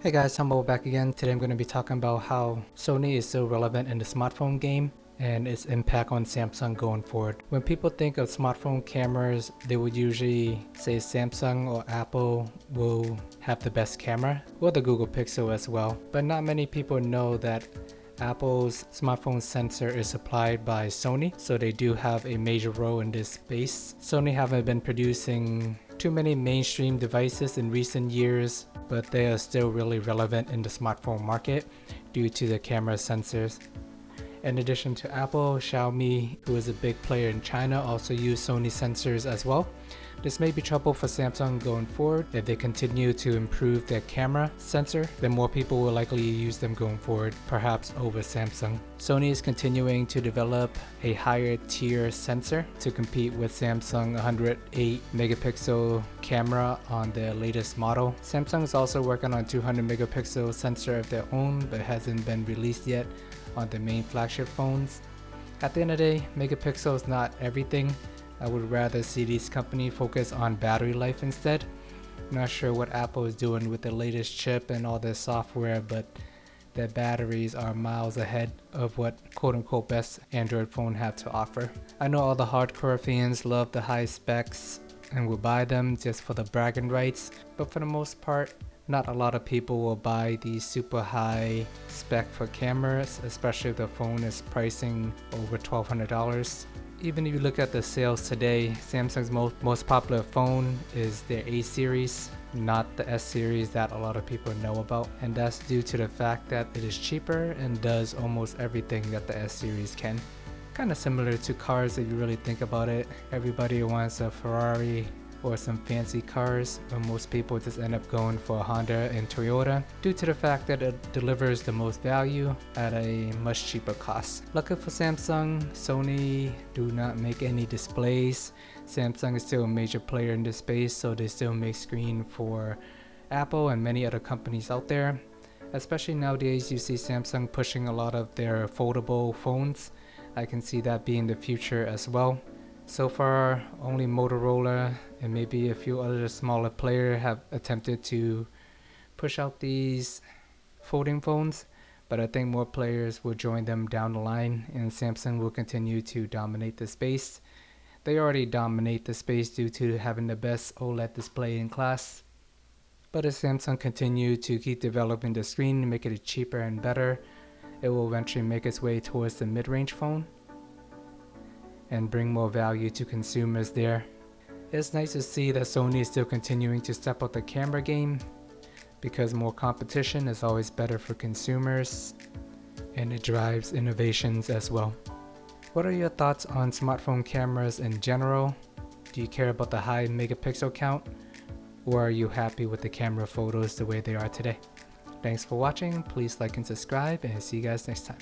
Hey guys, Humble back again. Today I'm going to be talking about how Sony is still relevant in the smartphone game and its impact on Samsung going forward. When people think of smartphone cameras, they would usually say Samsung or Apple will have the best camera, or the Google Pixel as well. But not many people know that Apple's smartphone sensor is supplied by Sony, so they do have a major role in this space. Sony haven't been producing too many mainstream devices in recent years, but they are still really relevant in the smartphone market due to the camera sensors. In addition to Apple, Xiaomi, who is a big player in China, also use Sony sensors as well. This may be trouble for Samsung going forward. If they continue to improve their camera sensor, then more people will likely use them going forward, perhaps over Samsung. Sony is continuing to develop a higher tier sensor to compete with Samsung 108 megapixel camera on their latest model. Samsung is also working on 200 megapixel sensor of their own, but hasn't been released yet on the main flagship phones. At the end of the day, megapixel is not everything. I would rather see these companies focus on battery life instead. I'm not sure what Apple is doing with the latest chip and all their software, but their batteries are miles ahead of what quote-unquote best Android phone have to offer. I know all the hardcore fans love the high specs and will buy them just for the bragging rights, but for the most part, not a lot of people will buy these super high spec for cameras, especially if the phone is pricing over $1,200. Even if you look at the sales today, Samsung's most popular phone is their A series, not the S series that a lot of people know about. And that's due to the fact that it is cheaper and does almost everything that the S series can. Kind of similar to cars if you really think about it. Everybody wants a Ferrari or some fancy cars, but most people just end up going for Honda and Toyota due to the fact that it delivers the most value at a much cheaper cost. Luckily for Samsung, Sony do not make any displays. Samsung is still a major player in this space, so they still make screen for Apple and many other companies out there. Especially nowadays, you see Samsung pushing a lot of their foldable phones. I can see that being the future as well. So far, only Motorola and maybe a few other smaller players have attempted to push out these folding phones, but I think more players will join them down the line, and Samsung will continue to dominate the space. They already dominate the space due to having the best OLED display in class, but as Samsung continue to keep developing the screen and make it cheaper and better, it will eventually make its way towards the mid-range phone and bring more value to consumers there. It's nice to see that Sony is still continuing to step up the camera game, because more competition is always better for consumers and it drives innovations as well. What are your thoughts on smartphone cameras in general? Do you care about the high megapixel count, or are you happy with the camera photos the way they are today? Thanks for watching. Please like and subscribe, and see you guys next time.